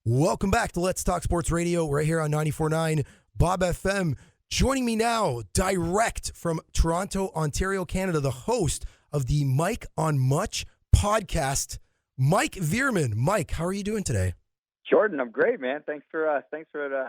Welcome back to Let's Talk Sports Radio right here on 94.9 Bob FM. Joining me now, direct from Toronto, Ontario, Canada, the host of the Mike on Much podcast, Mike Veerman. Mike, how are you doing today? Jordan, I'm great, man. Thanks for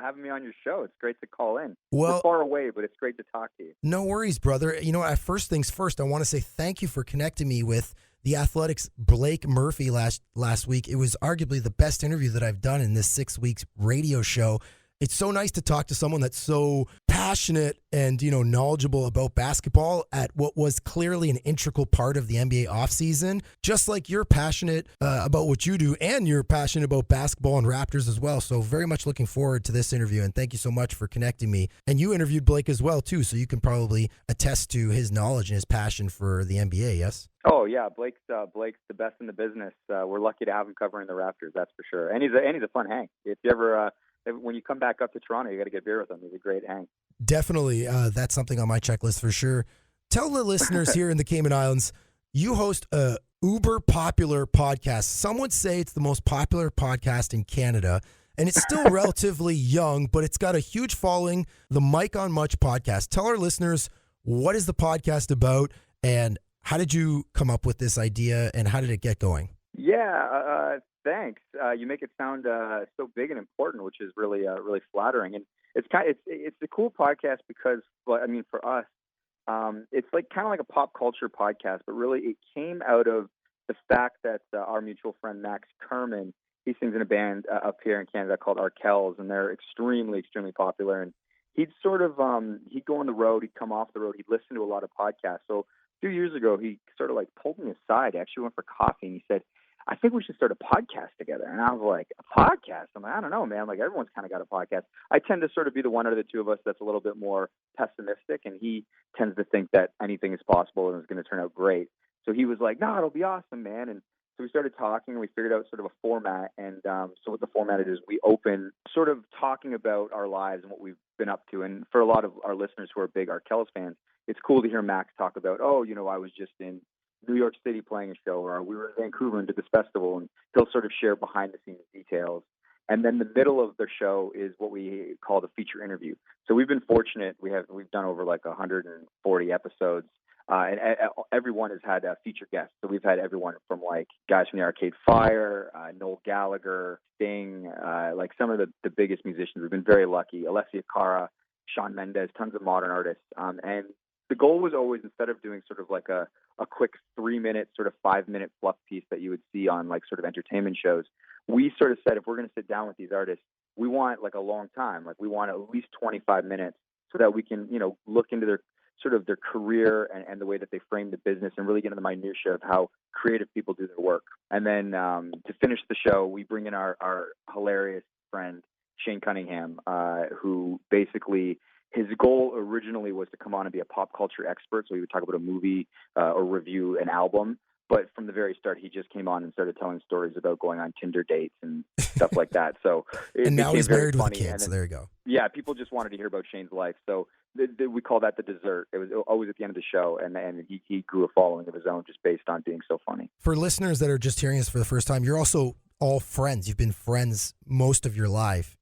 having me on your show. It's great to call in. Well, we're far away, but it's great to talk to you. No worries, brother. You know, first things first, I want to say thank you for connecting me with the Athletics' Blake Murphy last week. It was arguably the best interview that I've done in this 6 weeks radio show. It's so nice to talk to someone that's so passionate and, knowledgeable about basketball at what was clearly an integral part of the NBA offseason, just like you're passionate about what you do, and you're passionate about basketball and Raptors as well. So very much looking forward to this interview, and thank you so much for connecting me. And you interviewed Blake as well, too, so you can probably attest to his knowledge and his passion for the NBA, yes? Oh, yeah. Blake's the best in the business. We're lucky to have him covering the Raptors, that's for sure. And he's a fun hang. If you ever... when you come back up to Toronto, you got to get beer with him. He's a great hang. Definitely. That's something on my checklist for sure. Tell the listeners here in the Cayman Islands, you host a uber popular podcast. Some would say it's the most popular podcast in Canada, and it's still relatively young, but it's got a huge following, the Mike on Much podcast. Tell our listeners, what is the podcast about, and how did you come up with this idea, and how did it get going? Yeah, thanks. You make it sound so big and important, which is really flattering. And it's a cool podcast because, for us, it's kind of like a pop culture podcast, but really it came out of the fact that our mutual friend Max Kerman, he sings in a band up here in Canada called Arkells, and they're extremely popular. And he'd sort of he'd go on the road, he'd come off the road, he'd listen to a lot of podcasts. So a few years ago, he sort of pulled me aside. He actually went for coffee, and he said, I think we should start a podcast together. And I was like, a podcast? I'm like, I don't know, man. Everyone's kind of got a podcast. I tend to sort of be the one out of the two of us that's a little bit more pessimistic, and he tends to think that anything is possible and is going to turn out great. So he was like, no, it'll be awesome, man. And so we started talking, and we figured out sort of a format. And so what the format is, we open sort of talking about our lives and what we've been up to. And for a lot of our listeners who are big Arkells fans, it's cool to hear Max talk about, I was just in New York City playing a show, or we were in Vancouver and did this festival, and he'll sort of share behind the scenes details. And then the middle of the show is what we call the feature interview. So we've been fortunate. We've done over 140 episodes, and everyone has had feature guests. So we've had everyone from guys from the Arcade Fire, Noel Gallagher, Sting, some of the biggest musicians. We've been very lucky. Alessia Cara, Shawn Mendes, tons of modern artists. And the goal was always, instead of doing sort of a quick 3-minute, sort of 5-minute fluff piece that you would see on sort of entertainment shows, we sort of said, if we're going to sit down with these artists, we want a long time. We want at least 25 minutes so that we can, look into their sort of their career and the way that they frame the business, and really get into the minutia of how creative people do their work. And then to finish the show, we bring in our hilarious friend, Shane Cunningham, who basically, his goal originally was to come on and be a pop culture expert, so he would talk about a movie or review an album. But from the very start, he just came on and started telling stories about going on Tinder dates and stuff like that. So and now he's married with a kid, then, so there you go. Yeah, people just wanted to hear about Shane's life. So we call that the dessert. It was always at the end of the show, and he grew a following of his own just based on being so funny. For listeners that are just hearing us for the first time, you're also all friends. You've been friends most of your lives,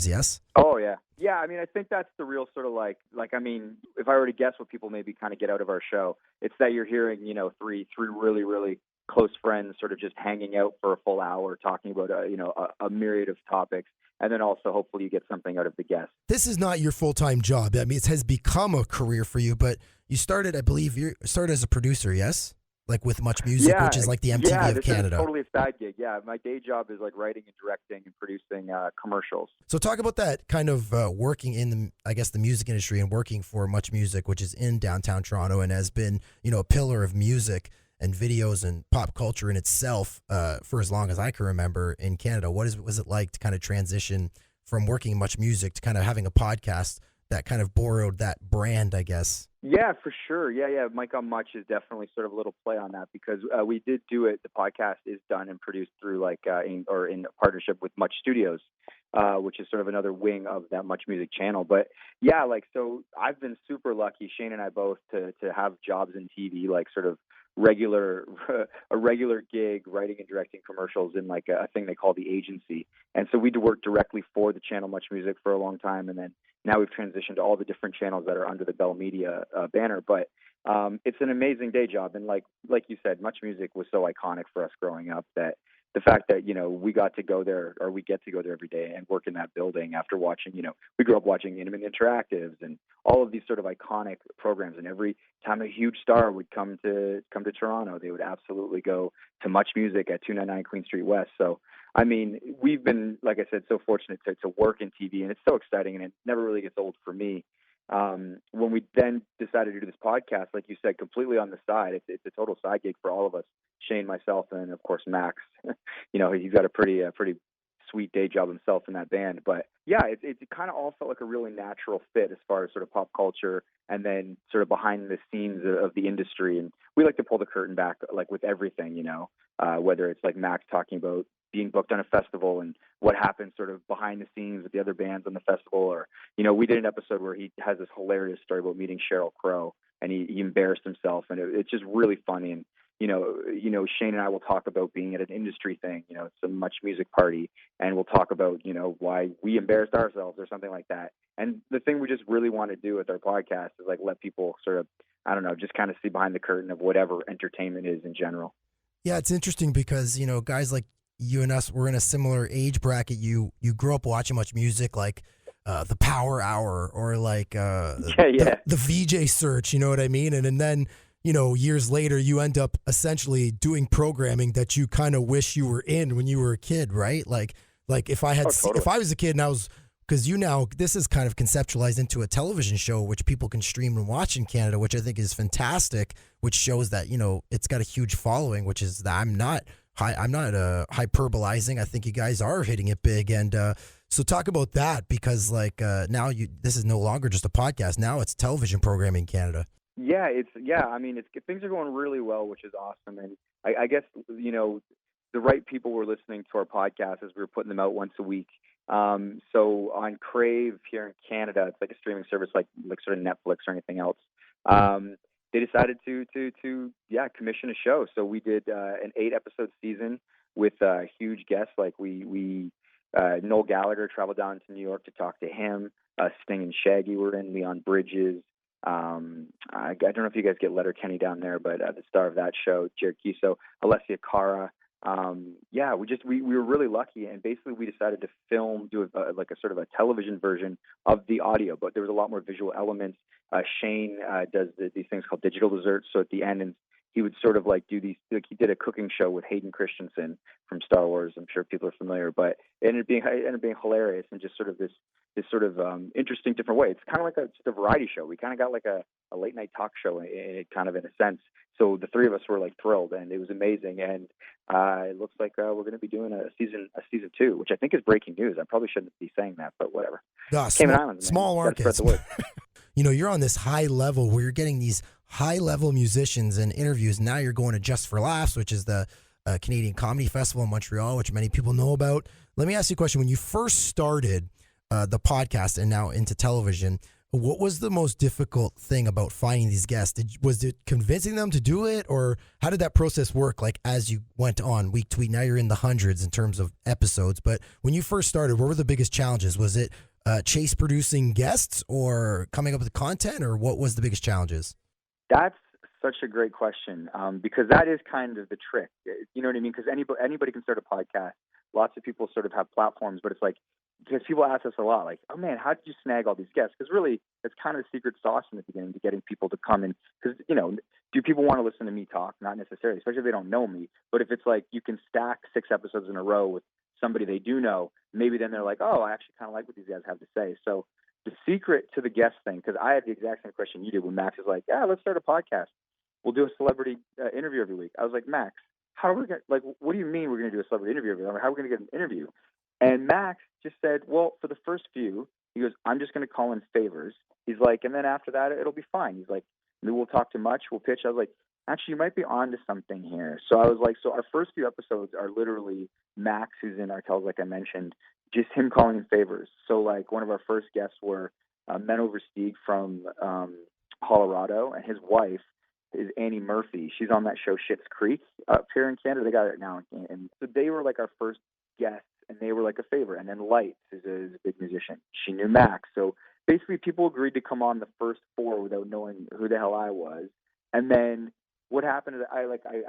yes? Oh, yeah. Yeah, I think that's the real sort of if I were to guess what people maybe kind of get out of our show, it's that you're hearing, three really, really close friends sort of just hanging out for a full hour, talking about, a myriad of topics. And then also, hopefully, you get something out of the guest. This is not your full-time job. It has become a career for you, but you started, I believe, as a producer, yes? With Much Music, which is the MTV of Canada. Yeah, totally a side gig. Yeah, my day job is writing and directing and producing commercials. So talk about that kind of working in the music industry and working for Much Music, which is in downtown Toronto and has been, a pillar of music and videos and pop culture in itself for as long as I can remember in Canada. Was it like to kind of transition from working in Much Music to kind of having a podcast that kind of borrowed that brand, I guess? Yeah, for sure. Yeah. Mike on Much is definitely sort of a little play on that, because we did do it. The podcast is done and produced through in partnership with Much Studios, which is sort of another wing of that Much Music channel. But yeah, so I've been super lucky, Shane and I both, to have jobs in TV, sort of a regular gig writing and directing commercials in a thing they call the agency. And so we worked directly for the channel Much Music for a long time, and then now we've transitioned to all the different channels that are under the Bell Media banner. But it's an amazing day job, and like you said, Much Music was so iconic for us growing up that the fact that, we got to go there, or we get to go there every day and work in that building after watching, we grew up watching Intimate Interactives and all of these sort of iconic programs. And every time a huge star would come to Toronto, they would absolutely go to Much Music at 299 Queen Street West. So, I mean, we've been, like I said, so fortunate to work in TV, and it's so exciting, and it never really gets old for me. When we then decided to do this podcast, like you said, completely on the side, it's a total side gig for all of us, Shane, myself, and of course Max. He's got a pretty sweet day job himself in that band. But yeah, it kind of all felt like a really natural fit as far as sort of pop culture and then sort of behind the scenes of the industry. And we like to pull the curtain back, like with everything, whether it's like Max talking about being booked on a festival and what happens sort of behind the scenes with the other bands on the festival. Or, we did an episode where he has this hilarious story about meeting Sheryl Crow, and he embarrassed himself, and it's just really funny. And, Shane and I will talk about being at an industry thing, it's a Much Music party, and we'll talk about, why we embarrassed ourselves or something like that. And the thing we just really want to do with our podcast is like let people sort of, I don't know, just kind of see behind the curtain of whatever entertainment is in general. Yeah, it's interesting because, guys like you and us, we're in a similar age bracket. You grew up watching Much Music, like the Power Hour or like the VJ Search, you know what I mean? And then, years later, you end up essentially doing programming that you kind of wish you were in when you were a kid, right? Like if I had, if I was a kid and I was, because this is kind of conceptualized into a television show which people can stream and watch in Canada, which I think is fantastic, which shows that, it's got a huge following, which is that I'm not hyperbolizing. I think you guys are hitting it big. And so talk about that, because now this is no longer just a podcast. Now it's television programming in Canada. Yeah, I mean, things are going really well, which is awesome. And I guess, the right people were listening to our podcast as we were putting them out once a week. So on Crave here in Canada, it's like a streaming service, like sort of Netflix or anything else. They decided to commission a show. So we did an 8-episode season with huge guests. Like we Noel Gallagher traveled down to New York to talk to him. Sting and Shaggy were in. Leon Bridges. I don't know if you guys get Letterkenny down there, but the star of that show, Jared Kiso, Alessia Cara. We were really lucky, and basically we decided to do a sort of a television version of the audio, but there was a lot more visual elements. Shane does these things called digital desserts, so at the end, and he would sort of do these, he did a cooking show with Hayden Christensen from Star Wars. I'm sure people are familiar, but it ended up being hilarious and just sort of this sort of interesting different way. It's kind of like just a variety show. We kind of got like a late night talk show in a sense. So the three of us were thrilled, and it was amazing. And it looks like we're going to be doing a season 2, which I think is breaking news. I probably shouldn't be saying that, but whatever. Cayman Islands, small markets. You're on this high level where you're getting these high level musicians and interviews. Now you're going to Just for Laughs, which is the Canadian Comedy Festival in Montreal, which many people know about. Let me ask you a question. When you first started the podcast and now into television, what was the most difficult thing about finding these guests? Was it convincing them to do it, or how did that process work? Like as you went on week to week, now you're in the hundreds in terms of episodes. But when you first started, what were the biggest challenges? Was it chase producing guests or coming up with content, or what was the biggest challenges? That's such a great question, because that is kind of the trick. You know what I mean? Because anybody can start a podcast. Lots of people sort of have platforms, but it's because people ask us a lot, oh man, how did you snag all these guests? Because really, it's kind of the secret sauce in the beginning to getting people to come in. Because, do people want to listen to me talk? Not necessarily, especially if they don't know me. But if it's you can stack 6 episodes in a row with somebody they do know, maybe then they're oh, I actually kind of like what these guys have to say. So the secret to the guest thing, because I had the exact same question you did when Max is let's start a podcast. We'll do a celebrity interview every week. I was Max, how are we going to, what do you mean we're going to do a celebrity interview every week? How are we going to get an interview? And Max just said, well, for the first few, he goes, I'm just going to call in favors. He's and then after that, it'll be fine. He's maybe we'll talk too much. We'll pitch. I was actually, you might be on to something here. So I was so our first few episodes are literally Max, who's in Arkells, like I mentioned, just him calling in favors. So one of our first guests were Men Over Steeg from Colorado, and his wife is Annie Murphy. She's on that show Schitt's Creek up here in Canada. They got it now. And so they were our first guests. and they were like a favorite. And then Lights is a big musician. She knew Max. So basically people agreed to come on the first 4 without knowing who the hell I was. And then what happened is I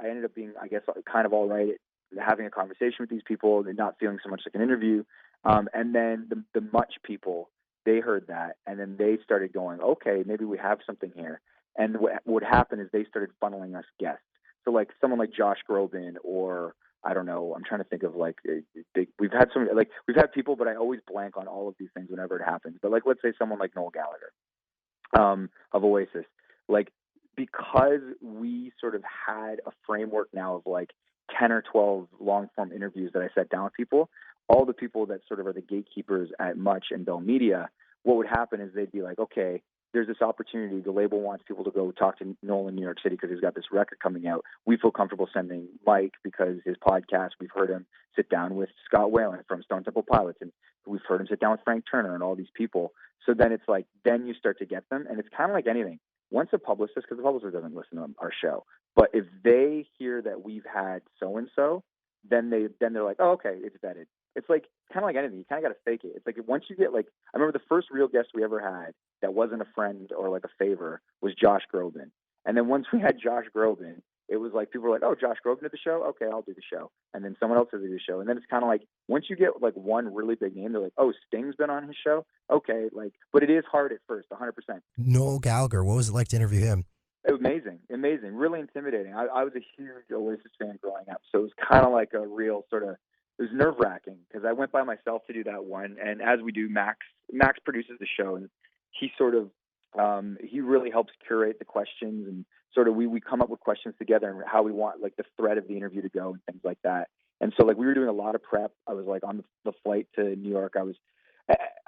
ended up being, I guess, kind of all right at having a conversation with these people and not feeling so much like an interview. And then the Much people, they heard that, and then they started going, okay, maybe we have something here. And what happened is they started funneling us guests. So like someone like Josh Groban, or I don't know, I'm trying to think of like we've had people, but I always blank on all of these things whenever it happens. But like, let's say someone like Noel Gallagher, of Oasis, like, because we sort of had a framework now of like 10 or 12 long form interviews that I sat down with people, all the people that sort of are the gatekeepers at Much and Bell Media, what would happen is they'd be like, okay, there's this opportunity. The label wants people to go talk to Noel in New York City because he's got this record coming out. We feel comfortable sending Mike because his podcast, we've heard him sit down with Scott Whalen from Stone Temple Pilots, and we've heard him sit down with Frank Turner and all these people. So then it's like, then you start to get them, and it's kind of like anything. Once a publicist, because the publicist doesn't listen to our show, but if they hear that we've had so-and-so, then they're like, oh, okay, it's vetted. It's like kind of like anything. You kind of got to fake it. It's like once you get like, I remember the first real guest we ever had that wasn't a friend or like a favor was Josh Groban. And then once we had Josh Groban, it was like people were like, oh, Josh Groban did the show? Okay, I'll do the show. And then someone else will do the show. And then it's kind of like once you get like one really big name, they're like, oh, Sting's been on his show? Okay, like, but it is hard at first, 100%. Noel Gallagher, what was it like to interview him? Amazing, really intimidating. I was a huge Oasis fan growing up, so it was kind of like a real sort of, it was nerve-wracking because I went by myself to do that one, and as we do, Max produces the show, and he sort of he really helps curate the questions, and sort of we come up with questions together and how we want like the thread of the interview to go and things like that. And so like we were doing a lot of prep. I was like on the flight to New York.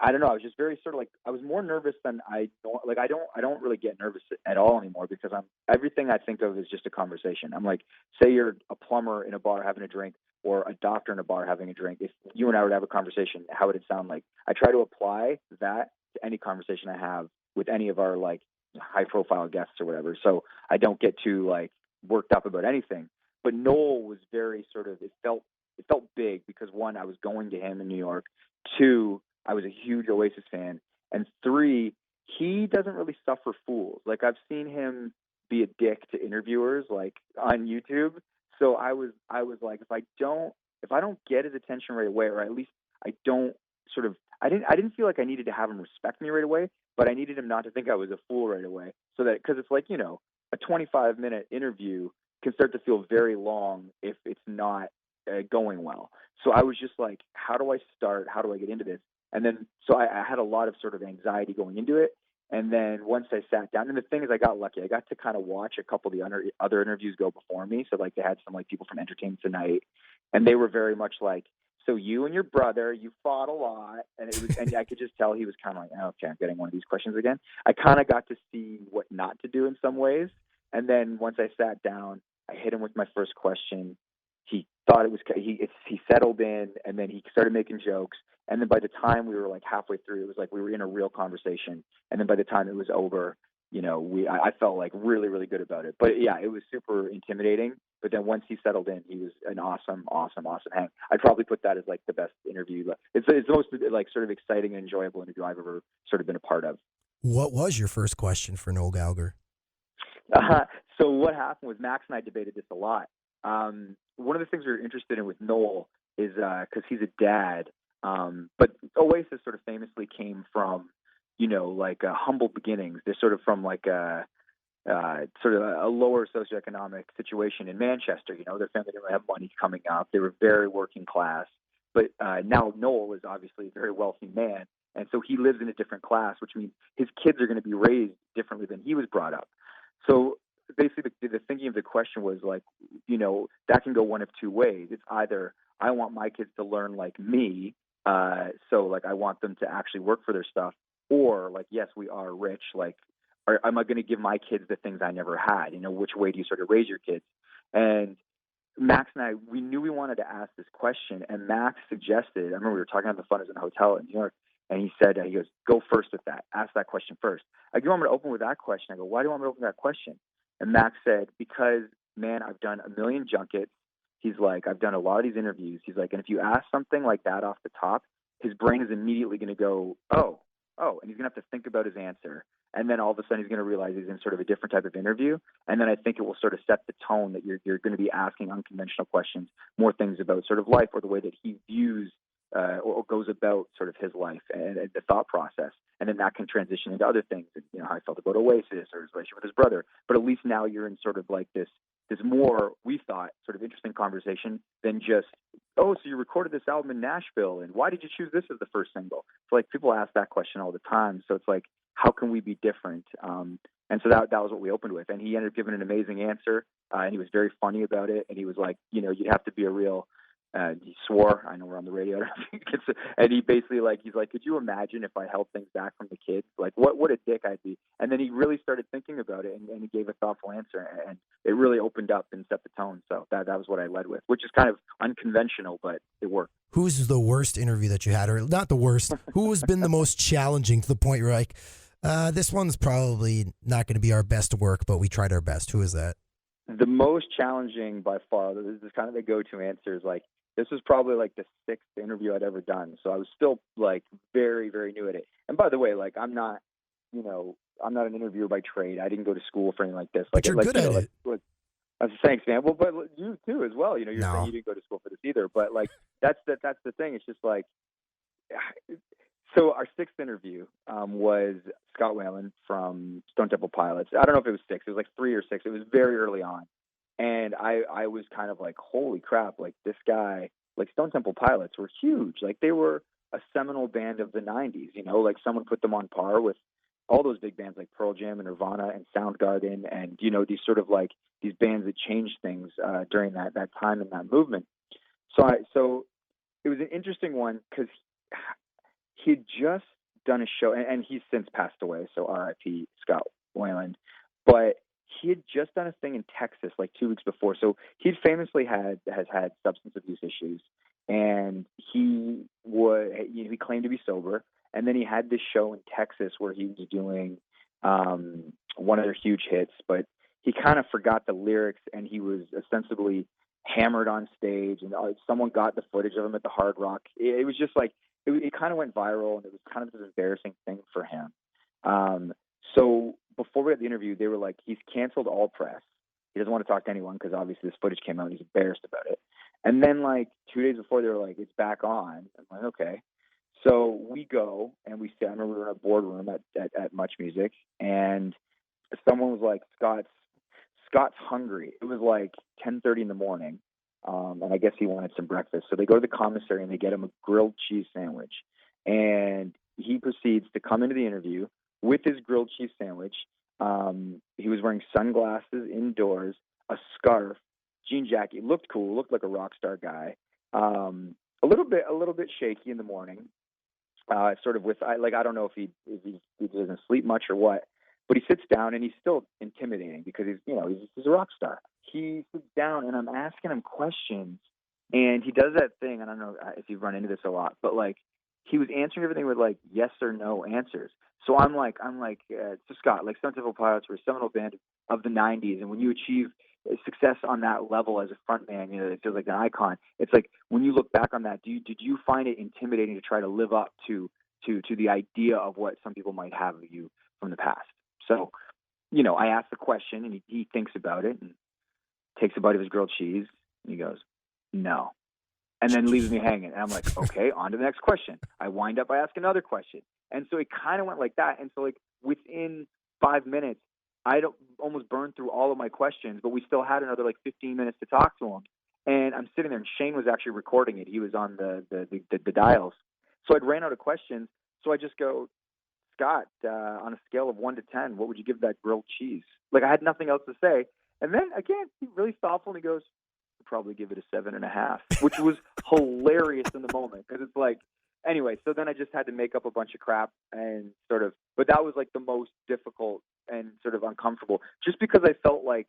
I don't know. I was just very sort of like, I was more nervous than I don't really get nervous at all anymore because everything I think of is just a conversation. I'm like, say you're a plumber in a bar having a drink or a doctor in a bar having a drink. If you and I would have a conversation, how would it sound like? I try to apply that to any conversation I have with any of our like high profile guests or whatever. So I don't get too like worked up about anything. But Noel was very sort of, it felt big because one, I was going to him in New York. Two, I was a huge Oasis fan. And 3, he doesn't really suffer fools. Like I've seen him be a dick to interviewers like on YouTube. So I was like, if I don't get his attention right away, or at least I don't sort of, I didn't feel like I needed to have him respect me right away, but I needed him not to think I was a fool right away. So that, cause it's like, you know, a 25-minute interview can start to feel very long if it's not going well. So I was just like, how do I start? How do I get into this? And then, so I had a lot of sort of anxiety going into it. And then once I sat down, and the thing is, I got lucky. I got to kind of watch a couple of the other interviews go before me. So like they had some like people from Entertainment Tonight, and they were very much like, so you and your brother, you fought a lot. And it was, and I could just tell he was kind of like, oh, okay, I'm getting one of these questions again. I kind of got to see what not to do in some ways. And then once I sat down, I hit him with my first question. He thought it was, he settled in, and then he started making jokes. And then by the time we were like halfway through, it was like we were in a real conversation. And then by the time it was over, you know, I felt like really, really good about it. But yeah, it was super intimidating. But then once he settled in, he was an awesome hang. I'd probably put that as like the best interview. It's the most like sort of exciting and enjoyable interview I've ever sort of been a part of. What was your first question for Noel Gallagher? So what happened was Max and I debated this a lot. One of the things we were interested in with Noel is because he's a dad. But Oasis sort of famously came from, you know, like humble beginnings. They're sort of from like sort of a lower socioeconomic situation in Manchester. You know, their family didn't have money coming up. They were very working class. But now Noel is obviously a very wealthy man, and so he lives in a different class, which means his kids are going to be raised differently than he was brought up. So basically, the thinking of the question was like, you know, that can go one of two ways. It's either I want my kids to learn like me. So like I want them to actually work for their stuff, or like, yes, we are rich. Like, am I going to give my kids the things I never had? You know, which way do you sort of raise your kids? And Max and I, we knew we wanted to ask this question, and Max suggested, I remember we were talking on the phone in a hotel in New York, and he said, he goes, go first with that. Ask that question first. I go, you want me to open with that question? I go, why do you want me to open that question? And Max said, because, man, I've done a million junkets. he's like, I've done a lot of these interviews. He's like, and if you ask something like that off the top, his brain is immediately going to go, oh, and he's going to have to think about his answer. And then all of a sudden he's going to realize he's in sort of a different type of interview. And then I think it will sort of set the tone that you're going to be asking unconventional questions, more things about sort of life or the way that he views or goes about sort of his life and the thought process. And then that can transition into other things, how I felt about Oasis or his relationship with his brother. But at least now you're in sort of like this more, we thought, sort of interesting conversation than just, oh, so you recorded this album in Nashville, and why did you choose this as the first single? So like people ask that question all the time. So it's like, how can we be different? And so that was what we opened with. And he ended up giving an amazing answer, and he was very funny about it. And he was like, you'd have to be a real. He swore. I know we're on the radio. And he basically he's like, could you imagine if I held things back from the kids? Like, what a dick I'd be. And then he really started thinking about it, and he gave a thoughtful answer, and it really opened up and set the tone. So that was what I led with, which is kind of unconventional, but it worked. Who's the worst interview that you had, or not the worst? Who has been the most challenging to the point you're like, this one's probably not going to be our best work, but we tried our best? Who is that? The most challenging by far. This is kind of the go-to answer. Is like, this was probably like the 6th interview I'd ever done. So I was still like very, very new at it. And by the way, like I'm not an interviewer by trade. I didn't go to school for anything like this. But you're good at it. Thanks, man. Well, but you too as well. You're saying you didn't go to school for this either. But like that's the thing. It's just like, so our 6th interview was Scott Weiland from Stone Temple Pilots. I don't know if it was 6. It was like 3 or 6. It was very early on. And I was kind of like, holy crap, like this guy, like Stone Temple Pilots were huge. Like they were a seminal band of the 90s, like someone put them on par with all those big bands like Pearl Jam and Nirvana and Soundgarden and, these sort of like these bands that changed things during that time in that movement. So it was an interesting one because he had just done a show, and he's since passed away, so R.I.P. Scott Weiland. But he had just done a thing in Texas like 2 weeks before. So he'd famously has had substance abuse issues, and he claimed to be sober. And then he had this show in Texas where he was doing one of their huge hits, but he kind of forgot the lyrics, and he was ostensibly hammered on stage, and someone got the footage of him at the Hard Rock. It was just like, it kind of went viral, and it was kind of this embarrassing thing for him. So before we had the interview, they were like, he's canceled all press. He doesn't want to talk to anyone because obviously this footage came out and he's embarrassed about it. And then like 2 days before, they were like, it's back on. I'm like, okay. So we go and we sit. I remember we were in a boardroom at Much Music, and someone was like, Scott's hungry. It was like 10:30 in the morning. And I guess he wanted some breakfast. So they go to the commissary and they get him a grilled cheese sandwich. And he proceeds to come into the interview with his grilled cheese sandwich. He was wearing sunglasses indoors, a scarf, jean jacket. Looked cool, looked like a rock star guy. A little bit shaky in the morning. Sort of I don't know if he doesn't sleep much or what. But he sits down, and he's still intimidating because he's a rock star. He sits down, and I'm asking him questions, and he does that thing. I don't know if you've run into this a lot, but like he was answering everything with like yes or no answers. So I'm like, to Scott, like Stone Temple Pilots were a seminal band of the '90s, and when you achieve success on that level as a frontman, it feels like an icon. It's like when you look back on that, did you find it intimidating to try to live up to the idea of what some people might have of you from the past? So, I asked the question, and he thinks about it and takes a bite of his grilled cheese, and he goes, no, and then leaves me hanging. And I'm like, okay, on to the next question. I wind up by asking another question. And so it kind of went like that. And so like within 5 minutes, I almost burned through all of my questions, but we still had another like 15 minutes to talk to him. And I'm sitting there, and Shane was actually recording it. He was on the dials. So I'd ran out of questions. So I just go, Scott, on a scale of 1 to 10, what would you give that grilled cheese? Like I had nothing else to say. And then again, he's really thoughtful, and he goes, I'd probably give it a 7.5, which was hilarious in the moment. Cause it's like, anyway, so then I just had to make up a bunch of crap and sort of, but that was like the most difficult and sort of uncomfortable just because I felt like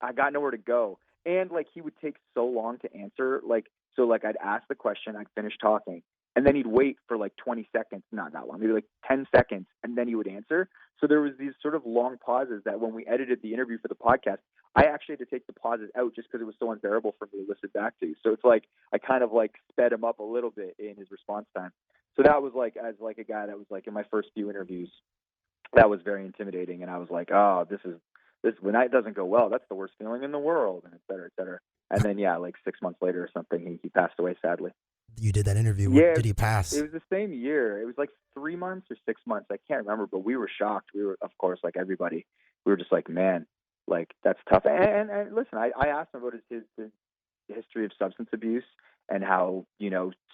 I got nowhere to go. And like, he would take so long to answer. Like, so like I'd ask the question, I'd finish talking. and then he'd wait for like 20 seconds, not that long, maybe like 10 seconds, and then he would answer. So there was these sort of long pauses that when we edited the interview for the podcast, I actually had to take the pauses out just because it was so unbearable for me to listen back to. So it's like I kind of like sped him up a little bit in his response time. So that was like, as like a guy that was like in my first few interviews, that was very intimidating. And I was like, oh, this when that doesn't go well, that's the worst feeling in the world, and et cetera, et cetera. And then, yeah, like 6 months later or something, he passed away, sadly. You did that interview. Yeah, did he pass? It was the same year. It was like 3 months or 6 months. I can't remember, but we were shocked. We were, of course, like everybody, we were just like, man, like that's tough. And listen, I asked him about his history of substance abuse and how,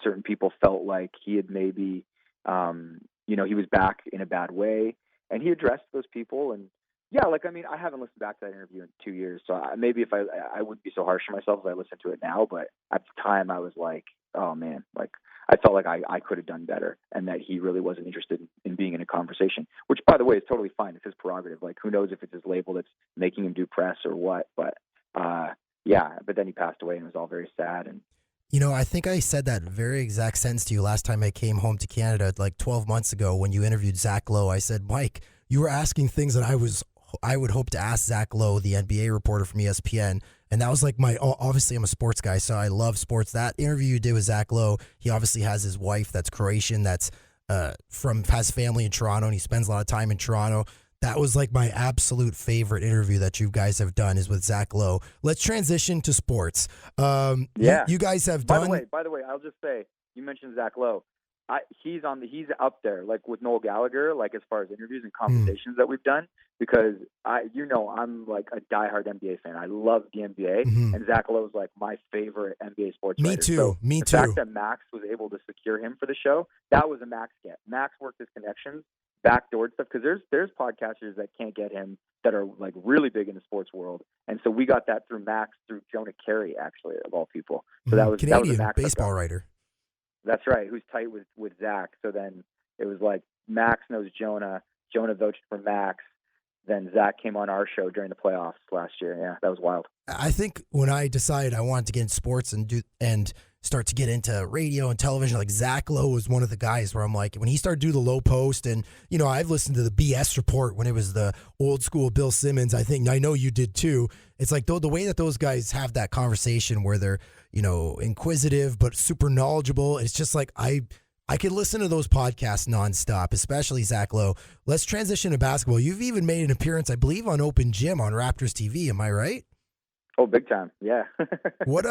certain people felt like he had maybe, he was back in a bad way, and he addressed those people. And yeah, like, I mean, I haven't listened back to that interview in 2 years, so maybe if I wouldn't be so harsh on myself as I listen to it now, but at the time I was like, oh man, like I felt like I could have done better, and that he really wasn't interested in being in a conversation, which, by the way, is totally fine. It's his prerogative. Like, who knows if it's his label that's making him do press or what, but but then he passed away, and it was all very sad. And I think I said that very exact sentence to you last time I came home to Canada, like 12 months ago when you interviewed Zach Lowe. I said, Mike, you were asking things that I would hope to ask Zach Lowe, the NBA reporter from ESPN. And that was like obviously I'm a sports guy, so I love sports. That interview you did with Zach Lowe, he obviously has his wife that's Croatian, that's has family in Toronto, and he spends a lot of time in Toronto. That was like my absolute favorite interview that you guys have done is with Zach Lowe. Let's transition to sports. You guys have done. By the way, I'll just say, you mentioned Zach Lowe. He's up there, like with Noel Gallagher, like as far as interviews and conversations that we've done, because I'm like a diehard NBA fan. I love the NBA, and Zach Lowe's like my favorite NBA sports writer. Me too. The fact that Max was able to secure him for the show, that was a Max get. Max worked his connections, backdoored stuff, because there's podcasters that can't get him that are like really big in the sports world, and so we got that through Max, through Jonah Carey, actually, of all people. So that was Canadian a Max baseball writer. That's right, who's tight with Zach. So then it was like Max knows Jonah vouched for Max, then Zach came on our show during the playoffs last year. Yeah, that was wild. I think when I decided I wanted to get into sports and start to get into radio and television, like Zach Lowe was one of the guys where I'm like, when he started to do the low post, and I've listened to the BS report when it was the old school Bill Simmons. I know you did too. It's like the way that those guys have that conversation where they're inquisitive but super knowledgeable. It's just like I could listen to those podcasts nonstop, especially Zach Lowe. Let's transition to basketball. You've even made an appearance, I believe, on Open Gym on Raptors TV. Am I right? Oh, big time. Yeah. What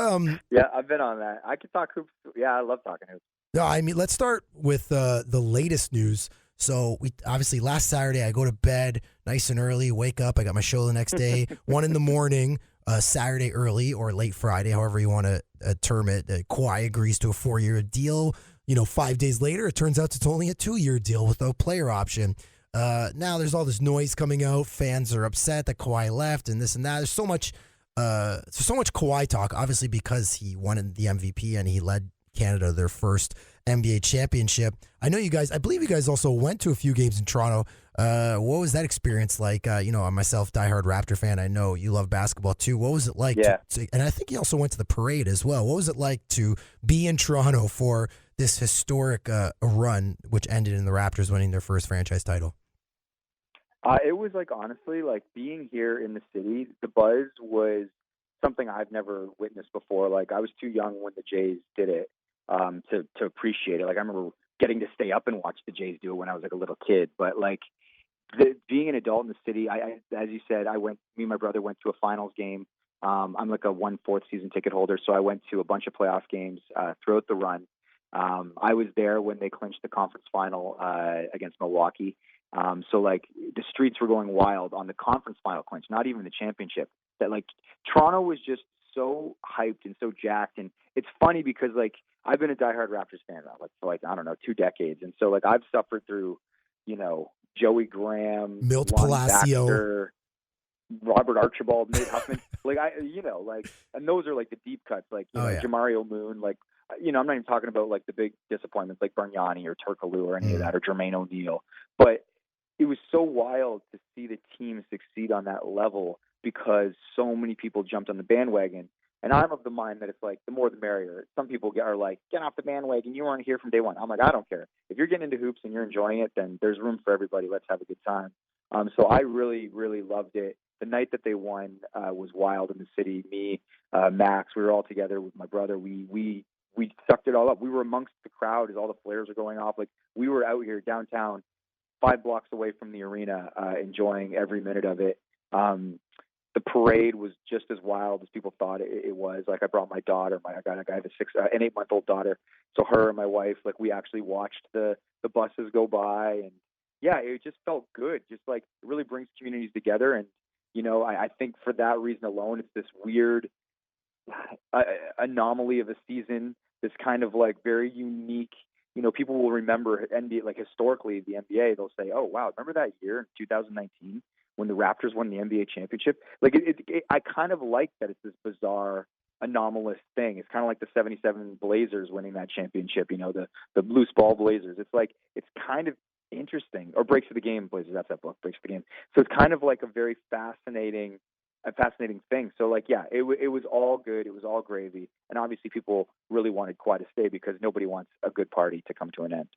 Yeah, I've been on that. I can talk hoops. Yeah, I love talking hoops. No, I mean, let's start with the latest news. So we obviously last Saturday I go to bed nice and early, wake up, I got my show the next day, 1 a.m, Saturday early or late Friday, however you want to term it. Kawhi agrees to a 4-year deal. 5 days later, it turns out it's only a 2-year deal with a player option. Now there's all this noise coming out. Fans are upset that Kawhi left and this and that. There's so much Kawhi talk, obviously, because he won the MVP and he led Canada to their first NBA championship. I believe you guys also went to a few games in Toronto. What was that experience like? I'm myself, diehard Raptor fan. I know you love basketball too. What was it like? Yeah. And I think you also went to the parade as well. What was it like to be in Toronto for this historic run, which ended in the Raptors winning their first franchise title? It was like, honestly, like being here in the city, the buzz was something I've never witnessed before. Like, I was too young when the Jays did it to appreciate it. Like, I remember getting to stay up and watch the Jays do it when I was like a little kid. But like being an adult in the city, I as you said, me and my brother went to a finals game. I'm like a 1/4 season ticket holder, so I went to a bunch of playoff games throughout the run. I was there when they clinched the conference final against Milwaukee. So like the streets were going wild on the conference final clinch, not even the championship. That like Toronto was just so hyped and so jacked. And it's funny because like I've been a diehard Raptors fan now, like for like, I don't know, 2 decades. And so like I've suffered through, Joey Graham, Milt Lonnie Palacio, Baxter, Robert Archibald, Nate Huffman. And those are like the deep cuts, like Jamario Moon, like, I'm not even talking about like the big disappointments like Bargnani or Turkoglu or any of that, or Jermaine O'Neal. But it was so wild to see the team succeed on that level because so many people jumped on the bandwagon. And I'm of the mind that it's like the more the merrier. Some people are like, get off the bandwagon. You weren't here from day one. I'm like, I don't care. If you're getting into hoops and you're enjoying it, then there's room for everybody. Let's have a good time. So I really, really loved it. The night that they won was wild in the city. Me, Max, we were all together with my brother. We sucked it all up. We were amongst the crowd as all the flares were going off. Like, we were out here downtown, 5 blocks away from the arena, enjoying every minute of it. The parade was just as wild as people thought it was. Like, I brought my daughter. I have an 8-month-old daughter. So her and my wife, like, we actually watched the buses go by, and yeah, it just felt good. Just like, it really brings communities together. And, you know, I think for that reason alone, it's this weird anomaly of a season, this kind of like very unique, you know, people will remember NBA, like historically the NBA, they'll say, oh, wow, remember that year in 2019 when the Raptors won the NBA championship? Like, I kind of like that it's this bizarre, anomalous thing. It's kind of like the 77 Blazers winning that championship, you know, the loose ball Blazers. It's like, it's kind of interesting. Or Breaks of the Game Blazers, that's that book, Breaks of the Game. So it's kind of like a very fascinating thing. So, like, yeah, it was all good. It was all gravy. And obviously people really wanted Kawhi to stay because nobody wants a good party to come to an end.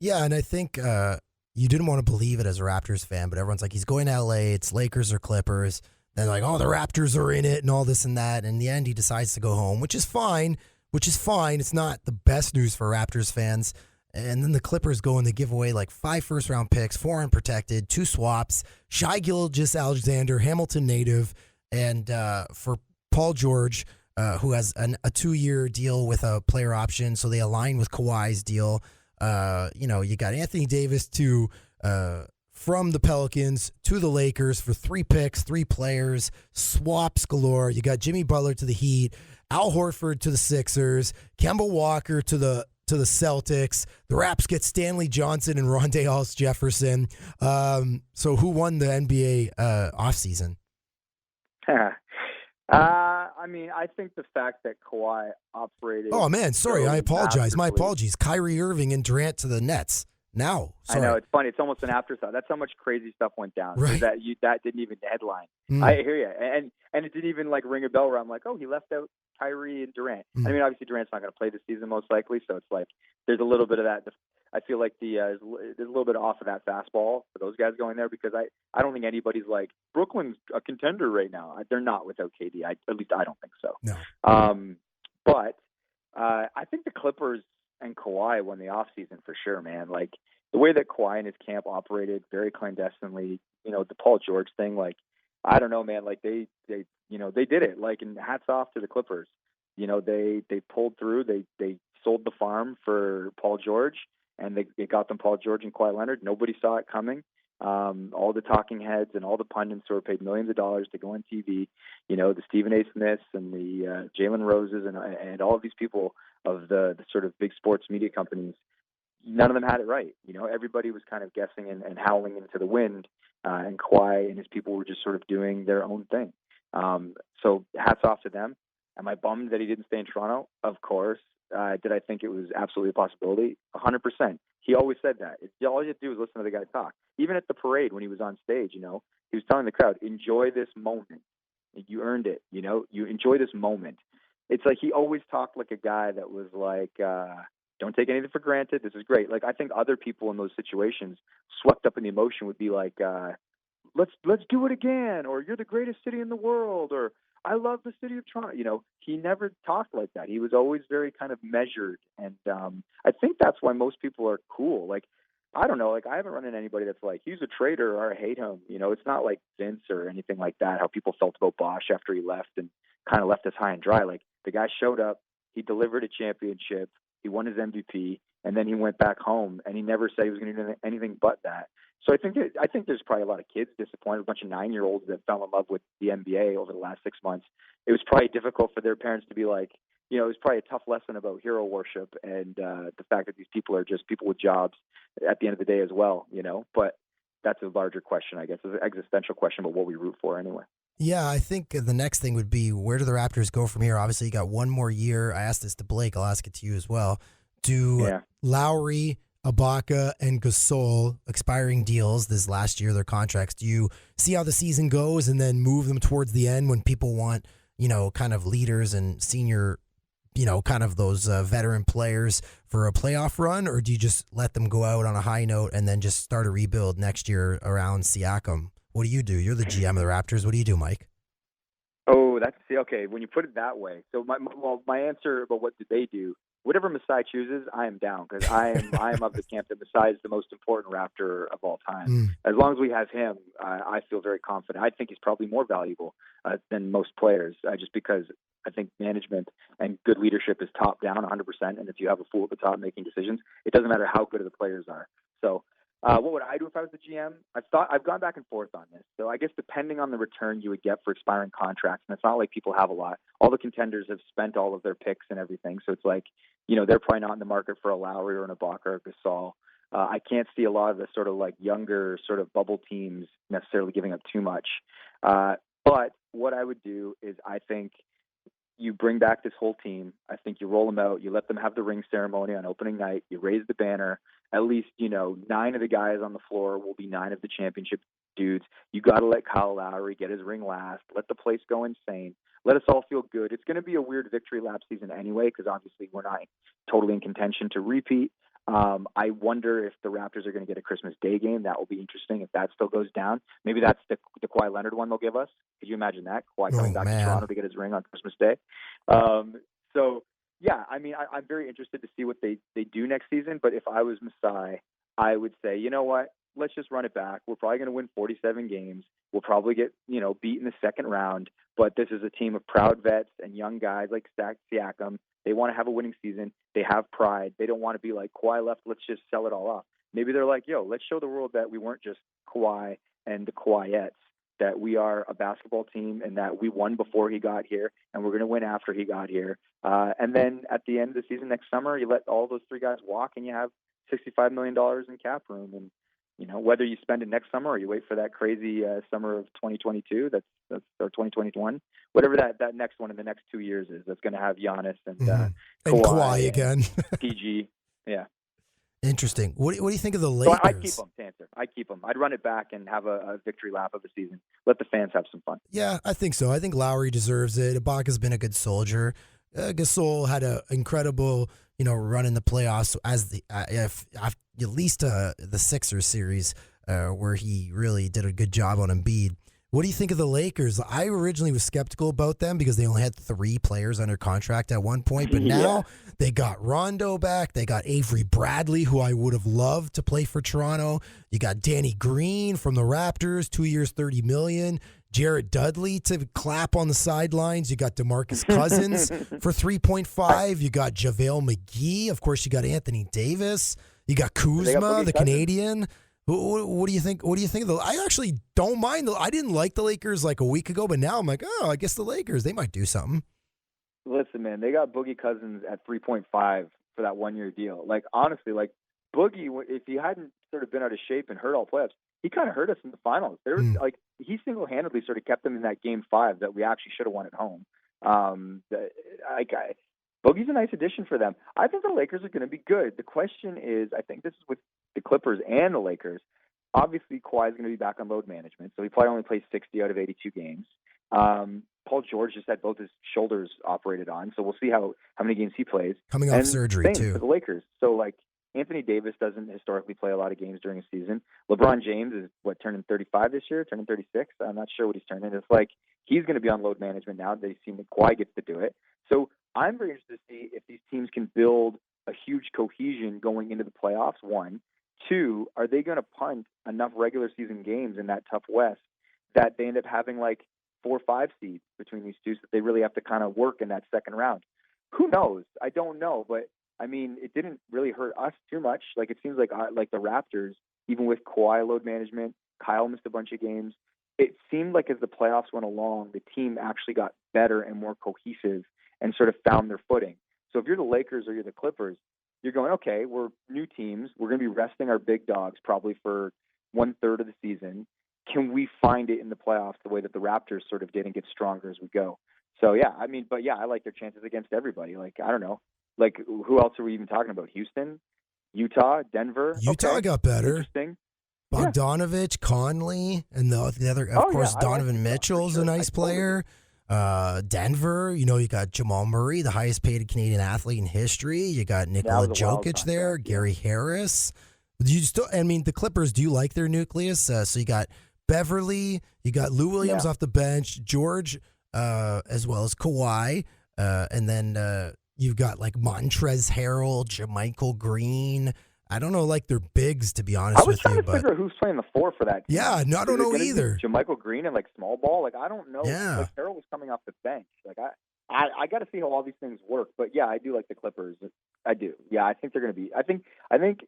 Yeah, and I think you didn't want to believe it as a Raptors fan, but everyone's like, he's going to L.A., it's Lakers or Clippers. They're like, oh, the Raptors are in it and all this and that. And in the end, he decides to go home, which is fine. It's not the best news for Raptors fans. And then the Clippers go and they give away like 5 first-round picks, 4 unprotected, 2 swaps, Shai Gilgeous-Alexander, Hamilton native, and for Paul George, who has a 2-year deal with a player option, so they align with Kawhi's deal. You know, you got Anthony Davis from the Pelicans to the Lakers for 3 picks, 3 players, swaps galore. You got Jimmy Butler to the Heat, Al Horford to the Sixers, Kemba Walker to the Celtics. The Raps get Stanley Johnson and Rondae Hollis-Jefferson. So who won the NBA offseason? I mean, I think the fact that Kawhi operated... Oh, man, sorry. I apologize. My masterfully. apologies. Kyrie Irving and Durant to the Nets. Now, sorry. I know, it's funny. It's almost an afterthought. That's how much crazy stuff went down. Right. That didn't even headline. I hear you. And it didn't even like ring a bell where I'm like, oh, he left out Kyrie and Durant. I mean, obviously Durant's not going to play this season most likely, so it's like there's a little bit of that. I feel like there's a little bit off of that fastball for those guys going there because I don't think anybody's like, Brooklyn's a contender right now. They're not without KD. At least I don't think so. No. But I think the Clippers and Kawhi won the offseason for sure, man. Like, the way that Kawhi and his camp operated very clandestinely, you know, the Paul George thing, like, I don't know, man, like they did it. Like, and hats off to the Clippers. You know, they pulled through. They sold the farm for Paul George, and they got them Paul George and Kawhi Leonard. Nobody saw it coming. All the talking heads and all the pundits who were paid millions of dollars to go on TV, you know, the Stephen A. Smiths and the Jalen Roses and all of these people of the sort of big sports media companies, none of them had it right. You know, everybody was kind of guessing and howling into the wind, and Kawhi and his people were just sort of doing their own thing. So hats off to them. Am I bummed that he didn't stay in Toronto? Of course. Did I think it was absolutely a possibility? 100%. He always said that. All you had to do was listen to the guy talk. Even at the parade when he was on stage, you know, he was telling the crowd, enjoy this moment. You earned it, you know, you enjoy this moment. It's like he always talked like a guy that was like, don't take anything for granted. This is great. Like, I think other people in those situations swept up in the emotion would be like, let's do it again, or you're the greatest city in the world, or I love the city of Toronto. You know, he never talked like that. He was always very kind of measured. And I think that's why most people are cool. Like, I don't know, like, I haven't run into anybody that's like, he's a traitor or I hate him. You know, it's not like Vince or anything like that, how people felt about Bosh after he left and kind of left us high and dry. Like, the guy showed up, he delivered a championship, he won his MVP, and then he went back home, and he never said he was going to do anything but that. So I think there's probably a lot of kids disappointed, a bunch of 9-year-olds that fell in love with the NBA over the last 6 months. It was probably difficult for their parents to be like, you know, it was probably a tough lesson about hero worship and the fact that these people are just people with jobs at the end of the day as well, you know. But that's a larger question, I guess. It's an existential question about what we root for anyway. Yeah, I think the next thing would be, where do the Raptors go from here? Obviously, you got one more year. I asked this to Blake. I'll ask it to you as well. Do Lowry, Ibaka, and Gasol expiring deals this last year, their contracts, do you see how the season goes and then move them towards the end when people want, kind of leaders and senior, kind of those veteran players for a playoff run, or do you just let them go out on a high note and then just start a rebuild next year around Siakam? What do you do? You're the GM of the Raptors. What do you do, Mike? Oh, okay. When you put it that way, so my answer about what do they do? Whatever Masai chooses, I am down, because I am of the camp that Masai is the most important Raptor of all time. As long as we have him, I feel very confident. I think he's probably more valuable than most players, just because I think management and good leadership is top down 100%. And if you have a fool at the top making decisions, it doesn't matter how good the players are. So what would I do if I was the GM? I've gone back and forth on this. So I guess depending on the return you would get for expiring contracts, and it's not like people have a lot. All the contenders have spent all of their picks and everything. So it's like, they're probably not in the market for a Lowry or an Ibaka or Gasol. I can't see a lot of the sort of like younger sort of bubble teams necessarily giving up too much. But what I would do is I think you bring back this whole team. I think you roll them out. You let them have the ring ceremony on opening night. You raise the banner. At least, 9 of the guys on the floor will be 9 of the championship dudes. You got to let Kyle Lowry get his ring last. Let the place go insane. Let us all feel good. It's going to be a weird victory lap season anyway, because obviously we're not totally in contention to repeat. I wonder if the Raptors are going to get a Christmas Day game. That will be interesting if that still goes down. Maybe that's the Kawhi Leonard one they'll give us. Could you imagine that? Kawhi coming back to Toronto to get his ring on Christmas Day. Yeah, I mean, I'm very interested to see what they do next season. But if I was Masai, I would say, you know what? Let's just run it back. We're probably going to win 47 games. We'll probably get, beat in the second round. But this is a team of proud vets and young guys like Siakam. They want to have a winning season. They have pride. They don't want to be like, Kawhi left, let's just sell it all off. Maybe they're like, let's show the world that we weren't just Kawhi and the Kawhiettes, that we are a basketball team and that we won before he got here and we're going to win after he got here. And then at the end of the season next summer, you let all those 3 guys walk and you have $65 million in cap room. And, whether you spend it next summer or you wait for that crazy summer of 2022, that's or 2021, whatever that next one in the next 2 years is, that's going to have Giannis and Kawhi again. PG. Yeah. Interesting. What do you think of the Lakers? So I'd keep them, to answer. I'd keep them. I'd run it back and have a victory lap of the season. Let the fans have some fun. Yeah, I think so. I think Lowry deserves it. Ibaka's been a good soldier. Gasol had an incredible, run in the playoffs as at least the Sixers series where he really did a good job on Embiid. What do you think of the Lakers? I originally was skeptical about them because they only had 3 players under contract at one point, but now they got Rondo back. They got Avery Bradley, who I would have loved to play for Toronto. You got Danny Green from the Raptors, 2 years, $30 million. Jarrett Dudley to clap on the sidelines. You got DeMarcus Cousins for 3.5. You got JaVale McGee. Of course, you got Anthony Davis. You got Kuzma, the Canadian. What do you think? What do you think of the? I actually don't mind. I didn't like the Lakers like a week ago, but now I'm like, oh, I guess the Lakers, they might do something. Listen, man, they got Boogie Cousins at 3.5 for that 1-year deal. Like, honestly, like Boogie, if he hadn't sort of been out of shape and hurt all playoffs, he kind of hurt us in the finals. There was like he single-handedly sort of kept them in that game 5 that we actually should have won at home. Boogie's a nice addition for them. I think the Lakers are going to be good. The question is, I think this is with the Clippers and the Lakers. Obviously, Kawhi is going to be back on load management, so he probably only plays 60 out of 82 games. Paul George just had both his shoulders operated on, so we'll see how many games he plays. Coming off surgery, too. For the Lakers. So, like, Anthony Davis doesn't historically play a lot of games during a season. LeBron James is, turning 35 this year, turning 36? I'm not sure what he's turning. It's like he's going to be on load management now. They seem that Kawhi gets to do it. So I'm very interested to see if these teams can build a huge cohesion going into the playoffs, 1. 2, are they going to punt enough regular season games in that tough West that they end up having like 4 or 5 seeds between these two, so that they really have to kind of work in that second round? Who knows? I don't know, but I mean, it didn't really hurt us too much. Like, it seems like the Raptors, even with Kawhi load management, Kyle missed a bunch of games. It seemed like as the playoffs went along, the team actually got better and more cohesive and sort of found their footing. So if you're the Lakers or you're the Clippers, you're going, okay, we're new teams. We're going to be resting our big dogs probably for 1/3 of the season. Can we find it in the playoffs the way that the Raptors sort of did and get stronger as we go? So, yeah, I mean, but, yeah, I like their chances against everybody. Like, I don't know. Like, who else are we even talking about? Houston? Utah? Denver? Utah got better. Interesting. Bogdanovich, Conley, and the other, of course, Donovan Mitchell's a nice player. Denver, you got Jamal Murray, the highest paid Canadian athlete in history. You got Nikola Jokic there, Gary Harris. The Clippers, do you like their nucleus? So you got Beverly, you got Lou Williams off the bench, George, as well as Kawhi, and then you've got like Montrezl Harrell, JaMychal Green. I don't know, like their bigs, to be honest with you. I was trying to figure out who's playing the 4 for that team. Yeah, no, I don't know either. JaMychal Green and like small ball, like I don't know. Yeah, like Harrell was coming off the bench. Like I got to see how all these things work. But yeah, I do like the Clippers. I do. Yeah, I think they're going to be. I think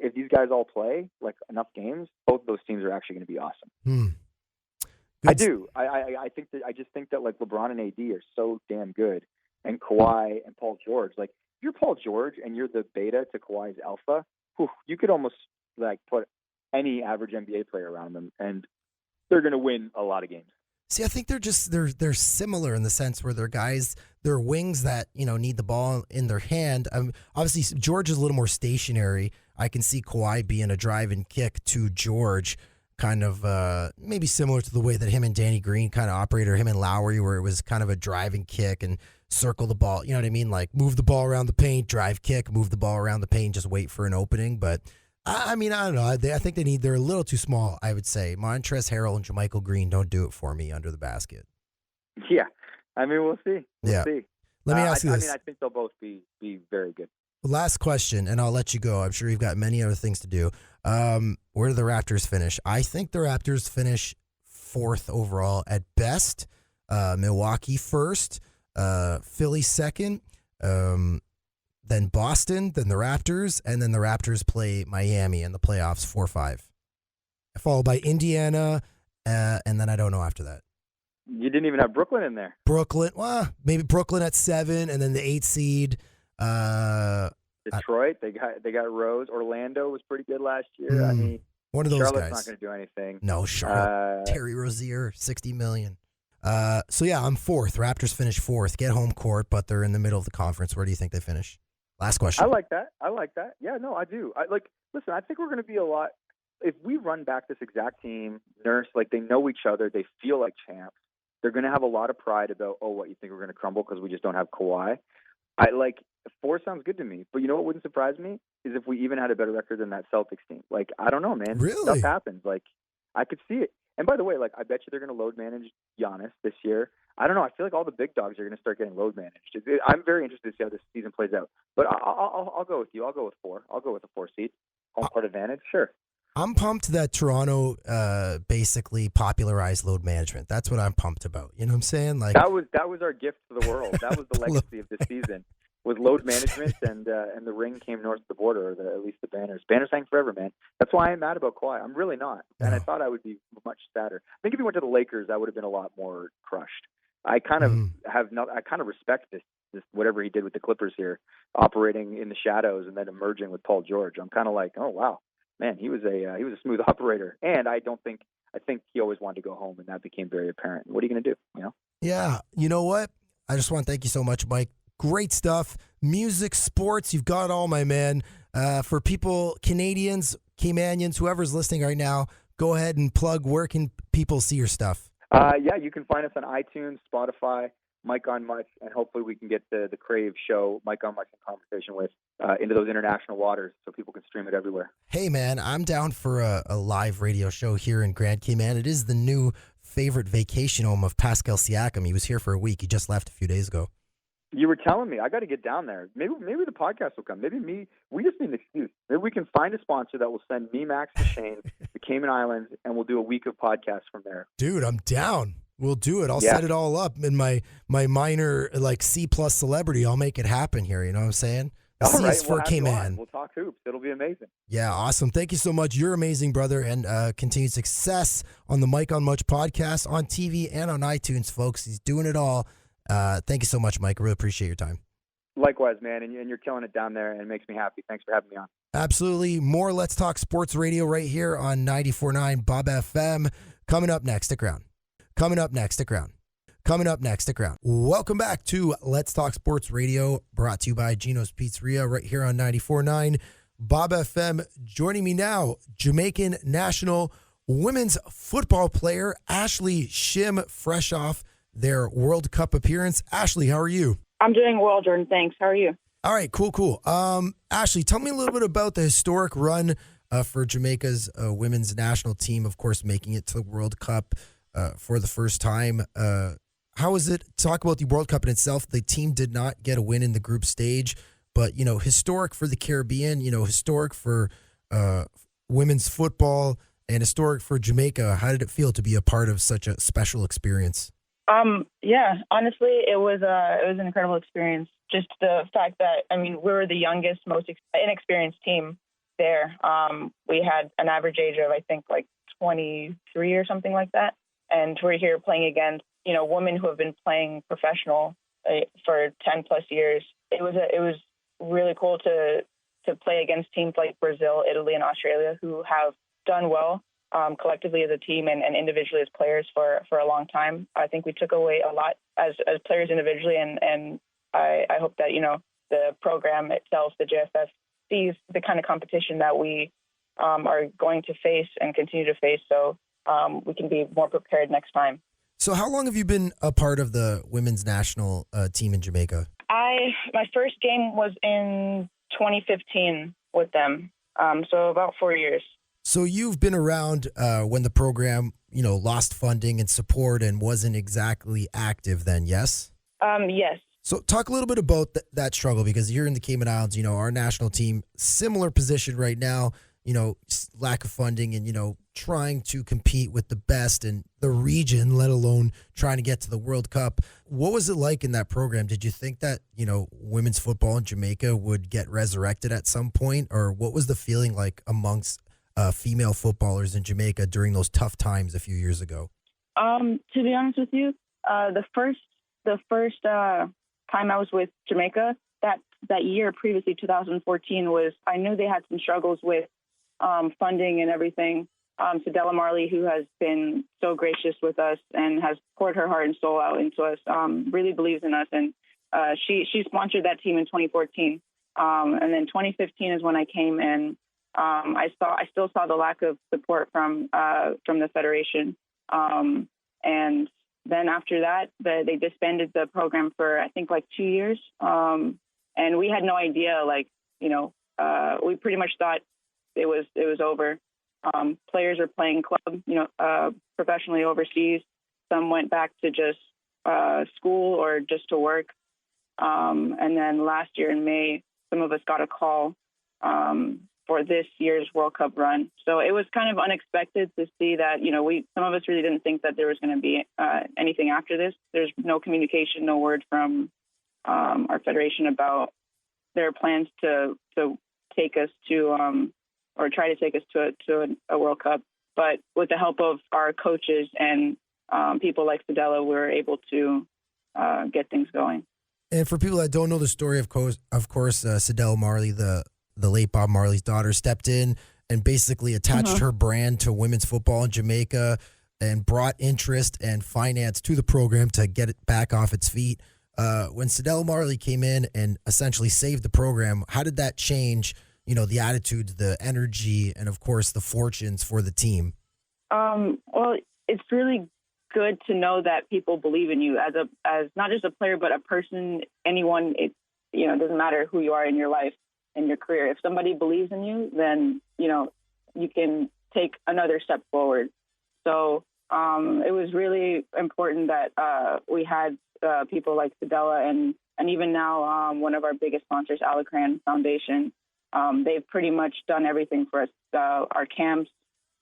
if these guys all play like enough games, both those teams are actually going to be awesome. I do. I think that. I just think that like LeBron and AD are so damn good, and Kawhi and Paul George. Like if you're Paul George and you're the beta to Kawhi's alpha, you could almost like put any average NBA player around them, and they're going to win a lot of games. See, I think they're similar in the sense where they're wings that need the ball in their hand. Obviously, George is a little more stationary. I can see Kawhi being a drive and kick to George, kind of maybe similar to the way that him and Danny Green kind of operated, or him and Lowry, where it was kind of a drive and kick and circle the ball. You know what I mean? Like move the ball around the paint, drive kick, move the ball around the paint, just wait for an opening. But I mean, I don't know. I think they're a little too small, I would say. Montrezl Harrell and JaMychal Green don't do it for me under the basket. Yeah. I mean, we'll see. We'll see. Let me ask you this. I mean, I think they'll both be very good. Last question, and I'll let you go. I'm sure you've got many other things to do. Where do the Raptors finish? I think the Raptors finish 4th overall at best. Milwaukee 1st. Philly 2nd. Then Boston, then the Raptors, and then the Raptors play Miami in the playoffs 4-5. Followed by Indiana, and then I don't know after that. You didn't even have Brooklyn in there. Brooklyn, well, maybe Brooklyn at 7, and then the 8th seed. Detroit, they got Rose. Orlando was pretty good last year. I mean, one of those Charlotte's guys. Not going to do anything. No, Charlotte. Terry Rozier, $60 million. So yeah, I'm 4th. Raptors finish 4th. Get home court, but they're in the middle of the conference. Where do you think they finish? Last question. I like that. Yeah, no, I do. Listen, I think we're going to be a lot. If we run back this exact team, Nurse, like they know each other, they feel like champs. They're going to have a lot of pride about, what you think we're going to crumble because we just don't have Kawhi. 4 sounds good to me. But you know what wouldn't surprise me is if we even had a better record than that Celtics team. Like, I don't know, man. Really? Stuff happens. Like, I could see it. And by the way, like, I bet you they're going to load manage Giannis this year. I don't know. I feel like all the big dogs are going to start getting load managed. I'm very interested to see how this season plays out. But I'll go with you. I'll go with 4. I'll go with the 4 seed. Home court advantage, sure. I'm pumped that Toronto basically popularized load management. That's what I'm pumped about. You know what I'm saying? Like that was our gift to the world. That was the legacy of this season. Was load management, and the ring came north of the border, or at least the banners. Banners hang forever, man. That's why I'm mad about Kawhi. I'm really not, and I thought I would be much sadder. I think if he went to the Lakers, I would have been a lot more crushed. I kind of I kind of respect this whatever he did with the Clippers here, operating in the shadows and then emerging with Paul George. I'm kind of like, oh wow, man, he was a smooth operator, and I think he always wanted to go home, and that became very apparent. What are you going to do? You know? Yeah, you know what? I just want to thank you so much, Mike. Great stuff. Music, sports, you've got all, my man. For people, Canadians, Caymanians, whoever's listening right now, go ahead and plug. Where can people see your stuff? Yeah, you can find us on iTunes, Spotify, Mike on Much, and hopefully we can get the Crave show, Mike on Much in conversation with, into those international waters so people can stream it everywhere. Hey, man, I'm down for a live radio show here in Grand Cayman. It is the new favorite vacation home of Pascal Siakam. He was here for a week. He just left a few days ago. You were telling me I got to get down there. Maybe the podcast will come. Maybe me. We just need an excuse. Maybe we can find a sponsor that will send me, Max, and Shane to Cayman Islands, and we'll do a week of podcasts from there. Dude, I'm down. We'll do it. I'll set it all up in my minor like C+ celebrity. I'll make it happen here. You know what I'm saying? All right, for Cayman. We'll talk hoops. It'll be amazing. Yeah, awesome. Thank you so much. You're amazing, brother, and continued success on the Mike on Much podcast, on TV, and on iTunes, folks. He's doing it all. Thank you so much, Mike. I really appreciate your time. Likewise, man, and you're killing it down there, and it makes me happy. Thanks for having me on. Absolutely. More Let's Talk Sports Radio right here on 94.9 Bob FM. Coming up next, stick around. Welcome back to Let's Talk Sports Radio, brought to you by Gino's Pizzeria right here on 94.9 Bob FM. Joining me now, Jamaican national women's football player Ashleigh Shim, fresh off their World Cup appearance. Ashleigh, how are you? I'm doing well, Jordan. Thanks. How are you? All right, cool. Ashleigh, tell me a little bit about the historic run for Jamaica's women's national team, of course, making it to the World Cup for the first time. How is it? Talk about the World Cup in itself. The team did not get a win in the group stage, but, historic for the Caribbean, historic for women's football, and historic for Jamaica. How did it feel to be a part of such a special experience? Yeah, honestly, it was an incredible experience. Just the fact that, we were the youngest, most inexperienced team there. We had an average age of, I think, like 23 or something like that. And we're here playing against, women who have been playing professional for 10 plus years. It was really cool to play against teams like Brazil, Italy, and Australia, who have done well collectively as a team and individually as players for a long time. I think we took away a lot as players individually, and I hope that, the program itself, the JFF, sees the kind of competition that we are going to face and continue to face, so we can be more prepared next time. So how long have you been a part of the women's national team in Jamaica? My first game was in 2015 with them, so about 4 years. So you've been around when the program, lost funding and support and wasn't exactly active then, yes? Yes. So talk a little bit about that struggle, because here in the Cayman Islands, our national team, similar position right now, lack of funding and, trying to compete with the best in the region, let alone trying to get to the World Cup. What was it like in that program? Did you think that, women's football in Jamaica would get resurrected at some point? Or what was the feeling like amongst female footballers in Jamaica during those tough times a few years ago? To be honest with you, the first time I was with Jamaica, that year previously, 2014, I knew they had some struggles with funding and everything. Sadella Marley, who has been so gracious with us and has poured her heart and soul out into us, really believes in us, and she sponsored that team in 2014. And then 2015 is when I came, and I still saw the lack of support from the federation. And then after that, they disbanded the program for, I think, like 2 years. And we had no idea, we pretty much thought it was over. Players are playing club, professionally overseas. Some went back to just school or just to work. And then last year in May, some of us got a call for this year's World Cup run. So it was kind of unexpected to see that, some of us really didn't think that there was going to be anything after this. There's no communication, no word from our federation about their plans to take us to, or try to take us to a World Cup. But with the help of our coaches and people like Sadella, we were able to get things going. And for people that don't know the story, of course, Sadella Marley, the late Bob Marley's daughter, stepped in and basically attached her brand to women's football in Jamaica and brought interest and finance to the program to get it back off its feet. When Sadella Marley came in and essentially saved the program, how did that change, the attitudes, the energy, and of course the fortunes for the team? Well, it's really good to know that people believe in you as not just a player, but a person, anyone. It doesn't matter who you are in your life and your career. If somebody believes in you, then you can take another step forward. So it was really important that we had people like Sadella and even now one of our biggest sponsors, Alacran Foundation. They've pretty much done everything for us. Our camps,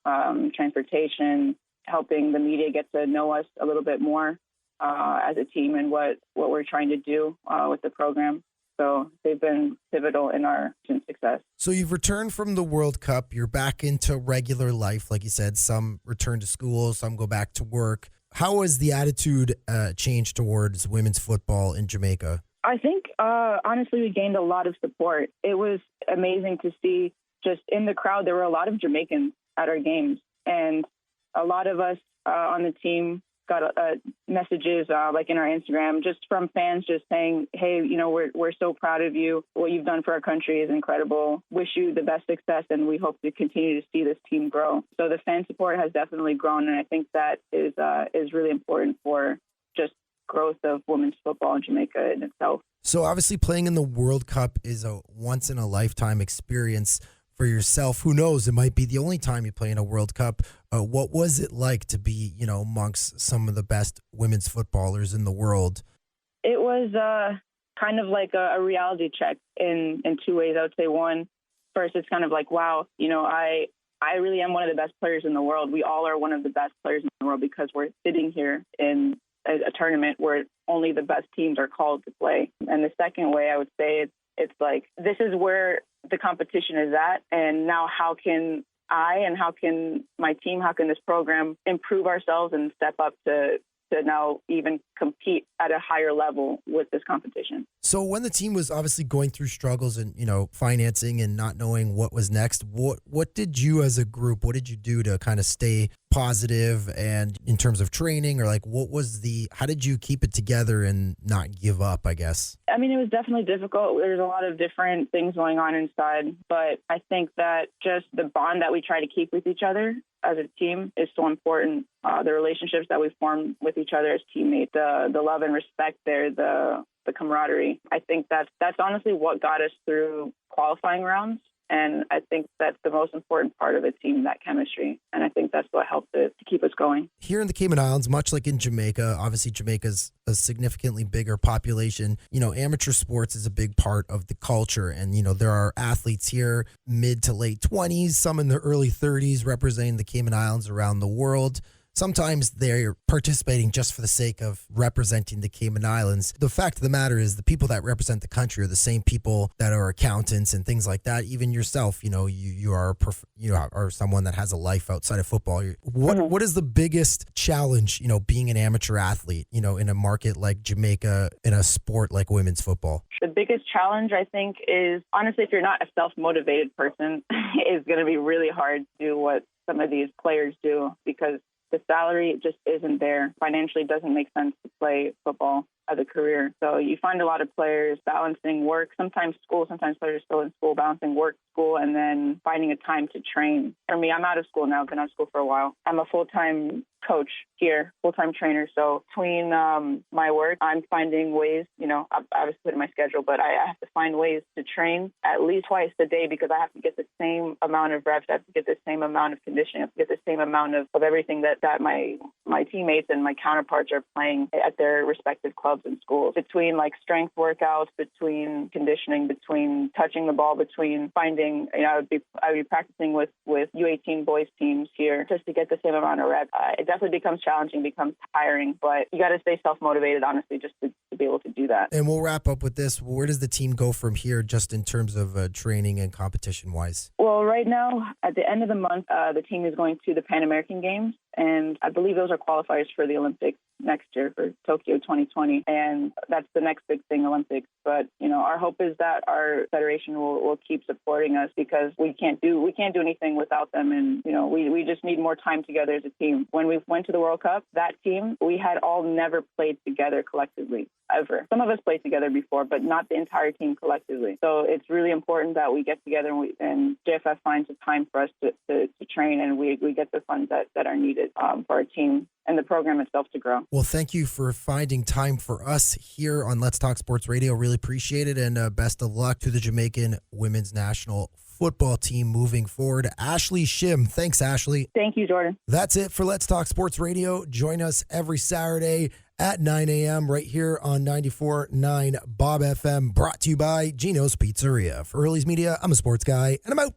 transportation, helping the media get to know us a little bit more as a team and what we're trying to do with the program. So they've been pivotal in our success. So you've returned from the World Cup. You're back into regular life. Like you said, some return to school, some go back to work. How has the attitude changed towards women's football in Jamaica? I think, honestly, we gained a lot of support. It was amazing to see just in the crowd, there were a lot of Jamaicans at our games. And a lot of us on the team got messages like in our Instagram, just from fans just saying, hey, we're so proud of you. What you've done for our country is incredible. Wish you the best success, and we hope to continue to see this team grow. So the fan support has definitely grown, and I think that is really important for just growth of women's football in Jamaica in itself. So obviously playing in the World Cup is a once-in-a-lifetime experience for yourself. Who knows? It might be the only time you play in a World Cup. What was it like to be, amongst some of the best women's footballers in the world? It was kind of like a reality check in two ways. I would say one, first, it's kind of like, wow, I really am one of the best players in the world. We all are one of the best players in the world because we're sitting here in a tournament where only the best teams are called to play. And the second way, I would say it's like, this is where the competition is at. And now how can I and how can my team, how can this program improve ourselves and step up to now even compete at a higher level with this competition. So when the team was obviously going through struggles and, financing and not knowing what was next, what did you as a group, what did you do to kind of stay positive and in terms of training, or like how did you keep it together and not give up, I guess? I mean, it was definitely difficult. There's a lot of different things going on inside, but I think that just the bond that we try to keep with each other as a team is so important. The relationships that we form with each other as teammates, the love and respect there, the camaraderie. I think that's honestly what got us through qualifying rounds. And I think that's the most important part of a team, that chemistry. And I think that's what helped it to keep us going. Here in the Cayman Islands, much like in Jamaica, obviously Jamaica's a significantly bigger population. Amateur sports is a big part of the culture. And, there are athletes here, mid to late 20s, some in their early 30s, representing the Cayman Islands around the world. Sometimes they're participating just for the sake of representing the Cayman Islands. The fact of the matter is the people that represent the country are the same people that are accountants and things like that. Even yourself, you are someone that has a life outside of football. What is the biggest challenge, being an amateur athlete, in a market like Jamaica, in a sport like women's football? The biggest challenge, I think, is honestly, if you're not a self-motivated person, it's going to be really hard to do what some of these players do, because the salary just isn't there. Financially, it doesn't make sense to play football as a career. So you find a lot of players balancing work, sometimes school, sometimes players are still in school, balancing work, school, and then finding a time to train. For me, I'm out of school now. I've been out of school for a while. I'm a full-time coach here, full-time trainer. So between my work, I'm finding ways, I obviously put in my schedule, but I have to find ways to train at least twice a day because I have to get the same amount of reps. I have to get the same amount of conditioning. I have to get the same amount of everything that my teammates and my counterparts are playing at their respective clubs and schools. Between like strength workouts, between conditioning, between touching the ball, between finding, I would be practicing with U18 boys teams here just to get the same amount of reps. It definitely becomes challenging, becomes tiring, but you got to stay self-motivated, honestly, just to be able to do that. And we'll wrap up with this. Where does the team go from here, just in terms of training and competition-wise? Well, right now, at the end of the month, the team is going to the Pan American Games, and I believe those are qualifiers for the Olympics next year for Tokyo 2020, and that's the next big thing, Olympics. But our hope is that our federation will keep supporting us, because we can't do anything without them, and we just need more time together as a team. When we went to the World Cup, that team, we had all never played together collectively ever. Some of us played together before, but not the entire team collectively. So it's really important that we get together and JFF finds a time for us to train, and we get the funds that are needed for our team and the program itself to grow. Well, thank you for finding time for us here on Let's Talk Sports Radio. Really appreciate it, and best of luck to the Jamaican women's national football team moving forward. Ashleigh Shim. Thanks, Ashleigh. Thank you, Jordan. That's it for Let's Talk Sports Radio. Join us every Saturday at 9 a.m. right here on 94.9 Bob FM, brought to you by Gino's Pizzeria. For Early's Media, I'm a sports guy, and I'm out.